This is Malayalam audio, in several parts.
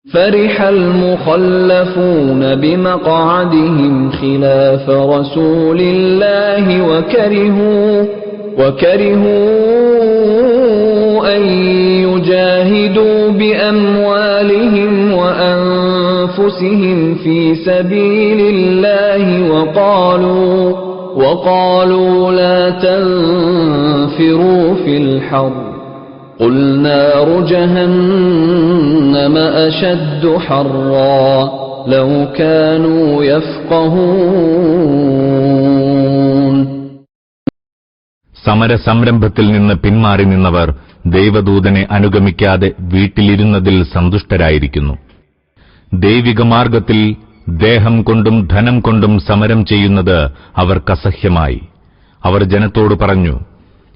فرح المخلفون بمقعدهم خلاف رسول الله وكرهوا أن يجاهدوا بأموالهم وأنفسهم في سبيل الله وقالوا لا تنفروا في الحر قل نار جهنم أشد حرا لو كانوا يفقهون. സമരസംരംഭത്തിൽ നിന്ന് പിന്മാറി നിന്നവർ ദൈവദൂതനെ അനുഗമിക്കാതെ വീട്ടിലിരുന്നതിൽ സന്തുഷ്ടരായിരിക്കുന്നു. ദൈവിക മാർഗത്തിൽ ദേഹം കൊണ്ടും ധനം കൊണ്ടും സമരം ചെയ്യുന്നത് അവർക്കസഹ്യമായി. അവർ ജനത്തോട് പറഞ്ഞു,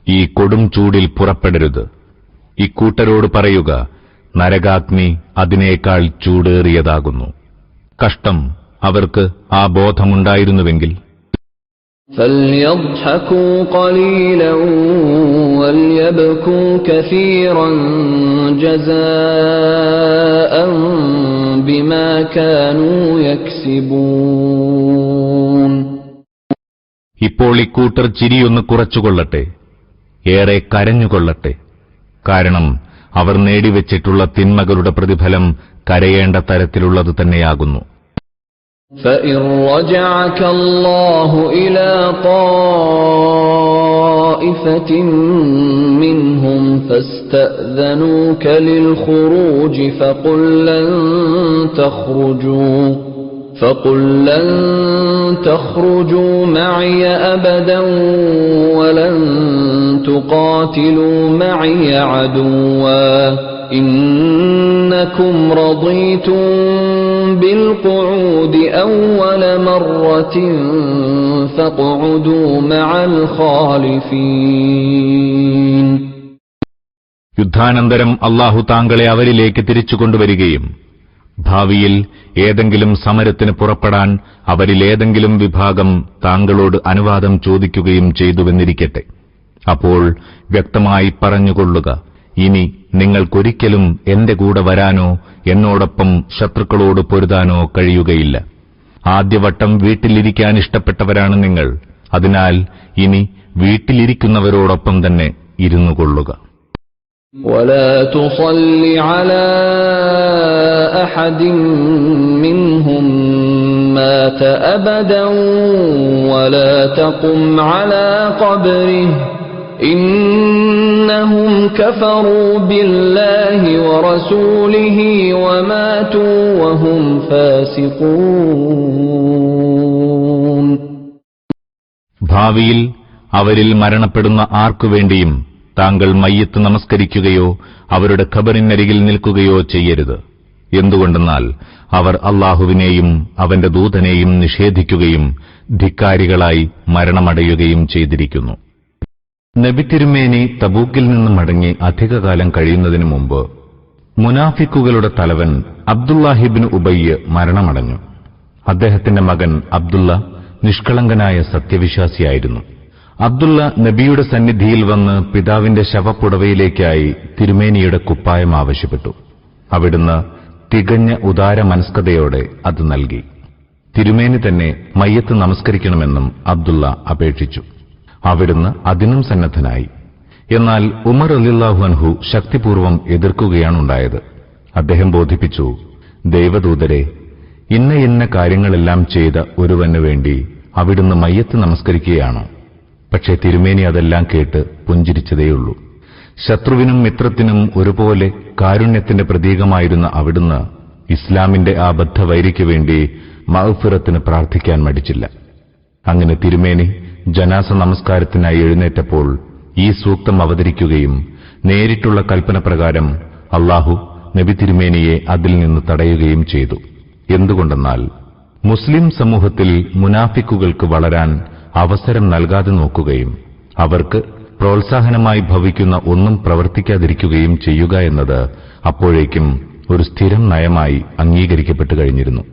ഈ കൊടും ചൂടിൽ പുറപ്പെടരുത്. ഇക്കൂട്ടരോട് പറയുക, നരകാഗ്നി അതിനേക്കാൾ ചൂടേറിയതാകുന്നു. കഷ്ടം അവർക്ക് ആ ബോധമുണ്ടായിരുന്നുവെങ്കിൽ. فَلْيَضْحَكُوا قَلِيلًا وَلْيَبْكُوا كَثِيرًا جَزَاءً بِمَا كَانُوا يَكْسِبُونَ. ഇപ്പോൾ ഇക്കൂട്ടർ ചിരിയൊന്ന് കുറച്ചുകൊള്ളട്ടെ, ഏറെ കരഞ്ഞുകൊള്ളട്ടെ. കാരണം അവർ നേടിവെച്ചിട്ടുള്ള തിന്മകളുടെ പ്രതിഫലം കരയേണ്ട തരത്തിലുള്ളത് തന്നെയാകുന്നു. فَإِن رَّجَعَكَ اللَّهُ إِلَى طَائِفَةٍ مِّنْهُمْ فَاسْتَأْذَنُوكَ لِلْخُرُوجِ فَقُل لَّن تَخْرُجُوا مَعِيَ أَبَدًا وَلَن تُقَاتِلُوا مَعِيَ عَدُوًّا إِنَّكُمْ رَضِيتُم بِالْقُعُودِ أَوَّلَ مَرَّةٍ فَاقْعُدُوا مَعَ الْخَالِفِينَ. യുദ്ധാനന്തരം അല്ലാഹു താങ്കളെ അവരിലേക്ക് തിരിച്ചുകൊണ്ടുവരികയും ഭാവിയിൽ ഏതെങ്കിലും സമരത്തിന് പുറപ്പെടാൻ അവരിലേതെങ്കിലും വിഭാഗം താങ്കളോട് അനുവാദം ചോദിക്കുകയും ചെയ്തുവെന്നിരിക്കട്ടെ. അപ്പോൾ വ്യക്തമായി പറഞ്ഞുകൊള്ളുക, ഇനി നിങ്ങൾക്കൊരിക്കലും എന്റെ കൂടെ വരാനോ എന്നോടൊപ്പം ശത്രുക്കളോട് പൊരുതാനോ കഴിയുകയില്ല. ആദ്യവട്ടം വീട്ടിലിരിക്കാൻ ഇഷ്ടപ്പെട്ടവരാണ് നിങ്ങൾ. അതിനാൽ ഇനി വീട്ടിലിരിക്കുന്നവരോടൊപ്പം തന്നെ ഇരുന്നുകൊള്ളുക. ولا تصل على أحد منهم مات أبدا ولا تقم على قبره إنهم كفروا بالله ورسوله وماتوا وهم فاسقون. ഭാവിയിൽ അവരിൽ മരണപ്പെടുന്ന ആർക്കുവേണ്ടിയും താങ്കൾ മയ്യത്ത് നമസ്കരിക്കുകയോ അവരുടെ ഖബറിനരികിൽ നിൽക്കുകയോ ചെയ്യരുത്. എന്തുകൊണ്ടെന്നാൽ അവർ അല്ലാഹുവിനെയും അവന്റെ ദൂതനെയും നിഷേധിക്കുകയും ധിക്കാരികളായി മരണമടയുകയും ചെയ്തിരിക്കുന്നു. നബി തിരുമേനി തബൂക്കിൽ നിന്ന് മടങ്ങി അധികകാലം കഴിയുന്നതിനു മുമ്പ് മുനാഫിക്കുകളുടെ തലവൻ അബ്ദുല്ലാഹിബ്നു ഉബയ്യ് മരണമടഞ്ഞു. അദ്ദേഹത്തിന്റെ മകൻ അബ്ദുള്ള നിഷ്കളങ്കനായ സത്യവിശ്വാസിയായിരുന്നു. അബ്ദുള്ള നബിയുടെ സന്നിധിയിൽ വന്ന് പിതാവിന്റെ ശവപ്പുടവയിലേക്കായി തിരുമേനിയുടെ കുപ്പായം ആവശ്യപ്പെട്ടു. അവിടുന്ന് തികഞ്ഞ ഉദാരമനസ്കതയോടെ അത് നൽകി. തിരുമേനി തന്നെ മയ്യത്ത് നമസ്കരിക്കണമെന്നും അബ്ദുള്ള അപേക്ഷിച്ചു. അവിടുന്ന് അതിനും സന്നദ്ധനായി. എന്നാൽ ഉമർ റളിയല്ലാഹു അൻഹു ശക്തിപൂർവ്വം എതിർക്കുകയാണുണ്ടായത്. അദ്ദേഹം ബോധിപ്പിച്ചു, ദൈവദൂതരെ, ഇന്ന കാര്യങ്ങളെല്ലാം ചെയ്ത ഒരുവന് വേണ്ടി അവിടുന്ന് മയ്യത്ത് നമസ്കരിക്കുകയാണോ? പക്ഷേ തിരുമേനി അതെല്ലാം കേട്ട് പുഞ്ചിരിച്ചതേയുള്ളൂ. ശത്രുവിനും മിത്രത്തിനും ഒരുപോലെ കാരുണ്യത്തിന്റെ പ്രതീകമായിരുന്ന അവിടുന്ന് ഇസ്ലാമിന്റെ ആ ബദ്ധവൈരിക്ക് വേണ്ടി മഗ്ഫിറത്തിന് പ്രാർത്ഥിക്കാൻ മടിച്ചില്ല. അങ്ങനെ തിരുമേനി ജനാസ നമസ്കാരത്തിനായി എഴുന്നേറ്റപ്പോൾ ഈ സൂക്തം അവതരിക്കുകയും നേരിട്ടുള്ള കൽപ്പന പ്രകാരം അല്ലാഹു നബി തിരുമേനിയെ അതിൽ നിന്ന് തടയുകയും ചെയ്തു. എന്തുകൊണ്ടെന്നാൽ മുസ്ലിം സമൂഹത്തിൽ മുനാഫിക്കുകൾക്ക് വളരാൻ അവസരം നൽകാതെ നോക്കുകയും അവർക്ക് പ്രോത്സാഹനമായി ഭവിക്കുന്ന ഒന്നും പ്രവർത്തിക്കാതിരിക്കുകയും ചെയ്യുക എന്നത് അപ്പോഴേക്കും ഒരു സ്ഥിരം നയമായി അംഗീകരിക്കപ്പെട്ടു കഴിഞ്ഞിരുന്നു.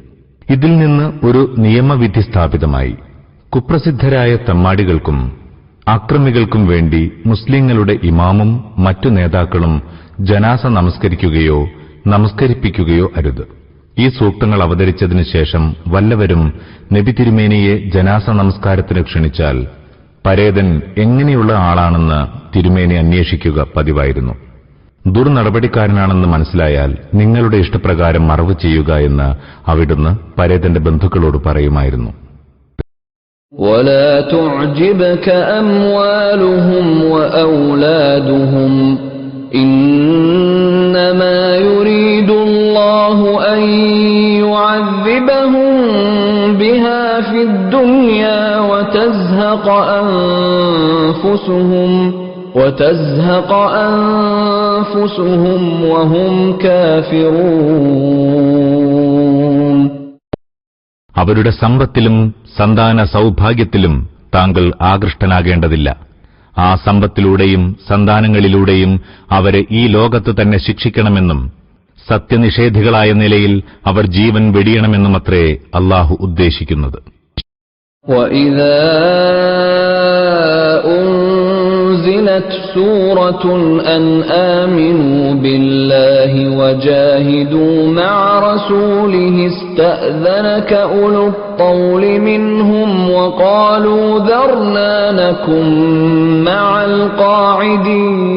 ഇതിൽ നിന്ന് ഒരു നിയമവിധി സ്ഥാപിതമായി. കുപ്രസിദ്ധരായ തെമ്മാടികൾക്കും ആക്രമികൾക്കും വേണ്ടി മുസ്ലിങ്ങളുടെ ഇമാമും മറ്റു നേതാക്കളും ജനാസ നമസ്കരിക്കുകയോ നമസ്കരിപ്പിക്കുകയോ അരുത്. ഈ സൂക്തങ്ങൾ അവതരിച്ചതിനു ശേഷം വല്ലവരും നബി തിരുമേനിയെ ജനാസ നമസ്കാരത്തിന് ക്ഷണിച്ചാൽ പരേതൻ എങ്ങനെയുള്ള ആളാണെന്ന് തിരുമേനി അന്വേഷിക്കുക പതിവായിരുന്നു. ദുർനടപടിക്കാരനാണെന്ന് മനസ്സിലായാൽ നിങ്ങളുടെ ഇഷ്ടപ്രകാരം മറവ് ചെയ്യുക എന്ന് അവിടുന്ന് പരേതന്റെ ബന്ധുക്കളോട് പറയുമായിരുന്നു. ولا تعجبك أموالهم وأولادهم إنما يريد الله أن يعذبهم بها في الدنيا وتزهق أنفسهم وهم كافرون. അവരുടെ സമ്പത്തിലും സന്താന സൗഭാഗ്യത്തിലും താങ്കൾ ആകൃഷ്ടനാകേണ്ടതില്ല. ആ സമ്പത്തിലൂടെയും സന്താനങ്ങളിലൂടെയും അവരെ ഈ ലോകത്ത് തന്നെ ശിക്ഷിക്കണമെന്നും സത്യനിഷേധികളായ നിലയിൽ അവർ ജീവൻ വെടിയണമെന്നുമത്രേ അല്ലാഹു ഉദ്ദേശിക്കുന്നത്. وَإِذَا أُنْزِلَتْ سُورَةٌ أَنْ آمِنُوا بِاللَّهِ وَجَاهِدُوا مَعَ رَسُولِهِ اسْتَأْذَنَكَ أُولُو الطَّوْلِ مِنْهُمْ وَقَالُوا ذَرْنَا نَكُنْ مَعَ الْقَاعِدِينَ.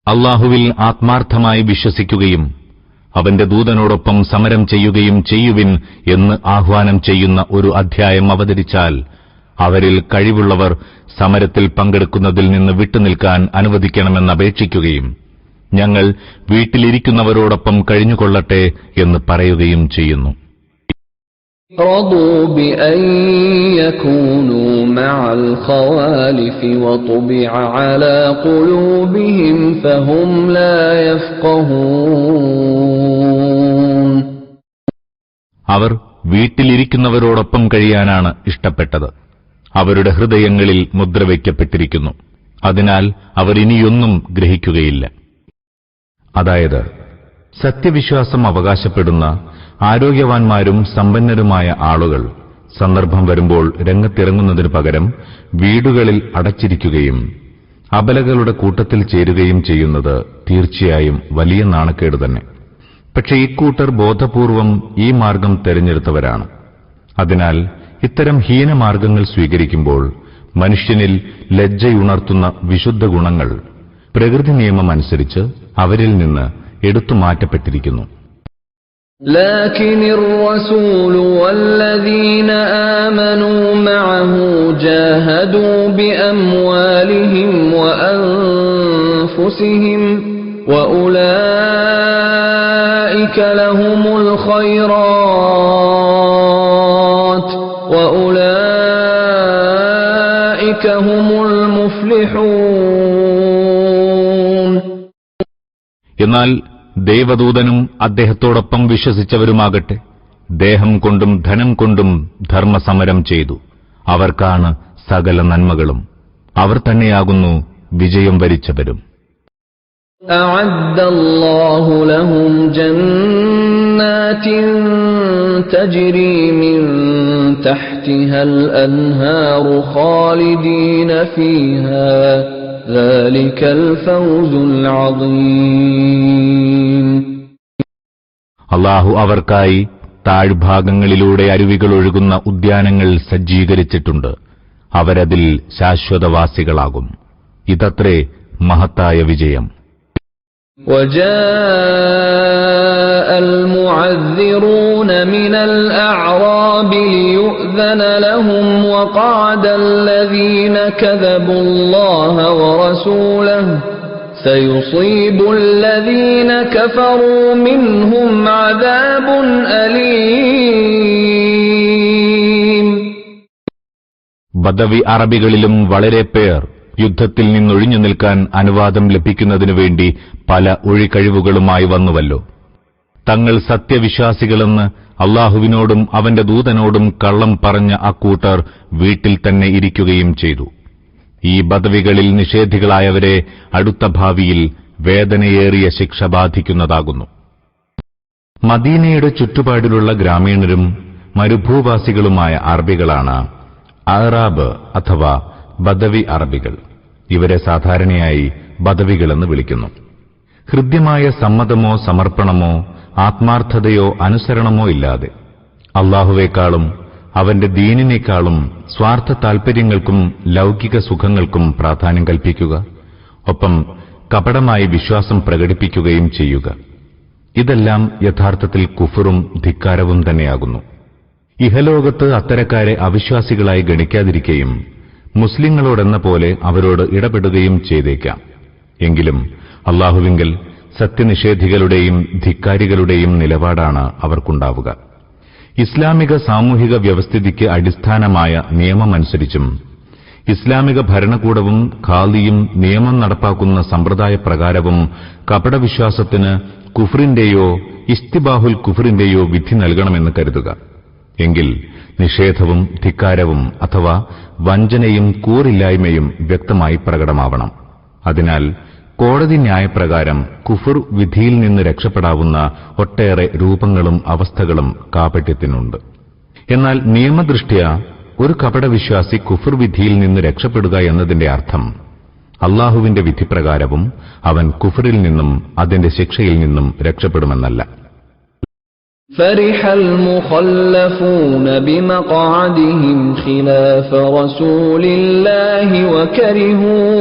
അല്ലാഹുവിൽ ആത്മാർത്ഥമായി വിശ്വസിക്കുകയും അവന്റെ ദൂതനോടൊപ്പം സമരം ചെയ്യുകയും ചെയ്യുവിൻ എന്ന് ആഹ്വാനം ചെയ്യുന്ന ഒരു അധ്യായം അവതരിച്ചാൽ അവരിൽ കഴിവുള്ളവർ സമരത്തിൽ പങ്കെടുക്കുന്നതിൽ നിന്ന് വിട്ടുനിൽക്കാൻ അനുവദിക്കണമെന്നപേക്ഷിക്കുകയും ഞങ്ങൾ വീട്ടിലിരിക്കുന്നവരോടൊപ്പം കഴിഞ്ഞുകൊള്ളട്ടെ എന്ന് പറയുകയും ചെയ്യുന്നു. رضوا بأن يكونوا مع الخوالف وطبع على قلوبهم فهم لا يفقهون. അവർ വീട്ടിലിരിക്കുന്നവരോടൊപ്പം കഴിയാനാണ് ഇഷ്ടപ്പെട്ടത്. അവരുടെ ഹൃദയങ്ങളിൽ മുദ്രവയ്ക്കപ്പെട്ടിരിക്കുന്നു. അതിനാൽ അവർ ഇനിയൊന്നും ഗ്രഹിക്കുകയില്ല. അതായത് സത്യവിശ്വാസം അവകാശപ്പെടുന്ന ആരോഗ്യവാന്മാരും സമ്പന്നരുമായ ആളുകൾ സന്ദർഭം വരുമ്പോൾ രംഗത്തിറങ്ങുന്നതിനു പകരം വീടുകളിൽ അടച്ചിരിക്കുകയും അബലകളുടെ കൂട്ടത്തിൽ ചേരുകയും ചെയ്യുന്നത് തീർച്ചയായും വലിയ നാണക്കേട് തന്നെ. പക്ഷേ ഇക്കൂട്ടർ ബോധപൂർവം ഈ മാർഗം തെരഞ്ഞെടുത്തവരാണ്. അതിനാൽ ഇത്തരം ഹീനമാർഗങ്ങൾ സ്വീകരിക്കുമ്പോൾ മനുഷ്യനിൽ ലജ്ജയുണർത്തുന്ന വിശുദ്ധ ഗുണങ്ങൾ പ്രകൃതി നിയമമനുസരിച്ച് അവരിൽ നിന്ന് എടുത്തുമാറ്റപ്പെട്ടിരിക്കുന്നു. لكن الرسول والذين آمنوا معه جاهدوا بأموالهم وأنفسهم وأولئك لهم الخيرات وأولئك هم المفلحون. എന്നാൽ ദേവദൂതനും അദ്ദേഹത്തോടൊപ്പം വിശ്വസിച്ചവരുമാകട്ടെ ദേഹം കൊണ്ടും ധനം കൊണ്ടും ധർമ്മസമരം ചെയ്തു. അവർക്കാണ് സകല നന്മകളും. അവർ തന്നെയാകുന്നു വിജയം വരിച്ചവരും. أعد الله لهم جنات تجري من تحتها الأنهار خالدين فيها ذلك الفوز العظيم. അല്ലാഹു അവർക്കായി താഴ്ഭാഗങ്ങളിലൂടെ അരുവികൾ ഒഴുകുന്ന ഉദ്യാനങ്ങൾ സജ്ജീകരിച്ചിട്ടുണ്ട്. അവരതിൽ ശാശ്വതവാസികളാകും. ഇതത്രേ മഹത്തായ വിജയം. وجاء المعذرون من الأعراب ليؤذن لهم وقعد الذين كذبوا الله ورسوله سيصيب الذين كفروا منهم عذاب أليم. ബദവി അറബികളിലും വളരെ പേർ യുദ്ധത്തിൽ നിന്നൊഴിഞ്ഞു നിൽക്കാൻ അനുവാദം ലഭിക്കുന്നതിനു വേണ്ടി പല ഒഴികഴിവുകളുമായി വന്നുവല്ലോ. തങ്ങൾ സത്യവിശ്വാസികളെന്ന് അല്ലാഹുവിനോടും അവന്റെ ദൂതനോടും കള്ളം പറഞ്ഞ അക്കൂട്ടർ വീട്ടിൽ തന്നെ ഇരിക്കുകയും ചെയ്തു. ഈ ബദവികളിൽ നിഷേധികളായവരെ അടുത്ത ഭാവിയിൽ വേദനയേറിയ ശിക്ഷ ബാധിക്കുന്നതാകുന്നു. മദീനയുടെ ചുറ്റുപാടിലുള്ള ഗ്രാമീണരും മരുഭൂവാസികളുമായ അറബികളാണ് അറാബ് അഥവാ ബദവി അറബികൾ. ഇവരെ സാധാരണയായി ബദവികളെന്ന് വിളിക്കുന്നു. ഹൃദ്യമായ സമ്മതമോ സമർപ്പണമോ ആത്മാർത്ഥതയോ അനുസരണമോ ഇല്ലാതെ അല്ലാഹുവേക്കാളും അവന്റെ ദീനിനേക്കാളും സ്വാർത്ഥ താൽപര്യങ്ങൾക്കും ലൗകിക സുഖങ്ങൾക്കും പ്രാധാന്യം കൽപ്പിക്കുക, ഒപ്പം കപടമായി വിശ്വാസം പ്രകടിപ്പിക്കുകയും ചെയ്യുക. ഇതെല്ലാം യഥാർത്ഥത്തിൽ കുഫറും ധിക്കാരവും തന്നെയാകുന്നു. ഇഹലോകത്ത് അത്തരക്കാരെ അവിശ്വാസികളായി ഗണിക്കാതിരിക്കുകയും മുസ്ലിങ്ങളോടെന്ന പോലെ അവരോട് ഇടപെടുകയും ചെയ്തേക്കാം. എങ്കിലും അല്ലാഹുവിങ്കൽ സത്യനിഷേധികളുടെയും ധിക്കാരികളുടെയും നിലപാടാണ് അവർക്കുണ്ടാവുക. ഇസ്ലാമിക സാമൂഹിക വ്യവസ്ഥിതിക്ക് അടിസ്ഥാനമായ നിയമമനുസരിച്ചും ഇസ്ലാമിക ഭരണകൂടവും ഖാദിയും നിയമം നടപ്പാക്കുന്ന സമ്പ്രദായപ്രകാരവും കപടവിശ്വാസത്തിന് കുഫറിന്റെയോ ഇസ്തിബാഹുൽ കുഫറിന്റെയോ വിധി നൽകണമെന്ന് കരുതുക. എങ്കിൽ നിഷേധവും ധിക്കാരവും അഥവാ വഞ്ചനയും കൂറില്ലായ്മയും വ്യക്തമായി പ്രകടമാവണം. അതിനാൽ കോടതി ന്യായപ്രകാരം കുഫർ വിധിയിൽ നിന്ന് രക്ഷപ്പെടാവുന്ന ഒട്ടേറെ രൂപങ്ങളും അവസ്ഥകളും കാപട്യത്തിനുണ്ട്. എന്നാൽ നിയമദൃഷ്ട്യാ ഒരു കപടവിശ്വാസി കുഫർ വിധിയിൽ നിന്ന് രക്ഷപ്പെടുക എന്നതിന്റെ അർത്ഥം അല്ലാഹുവിന്റെ വിധിപ്രകാരവും അവൻ കുഫറിൽ നിന്നും അതിന്റെ ശിക്ഷയിൽ നിന്നും രക്ഷപ്പെടുമെന്നല്ല. فرح المخلفون بمقعدهم خلاف رسول الله وكرهوا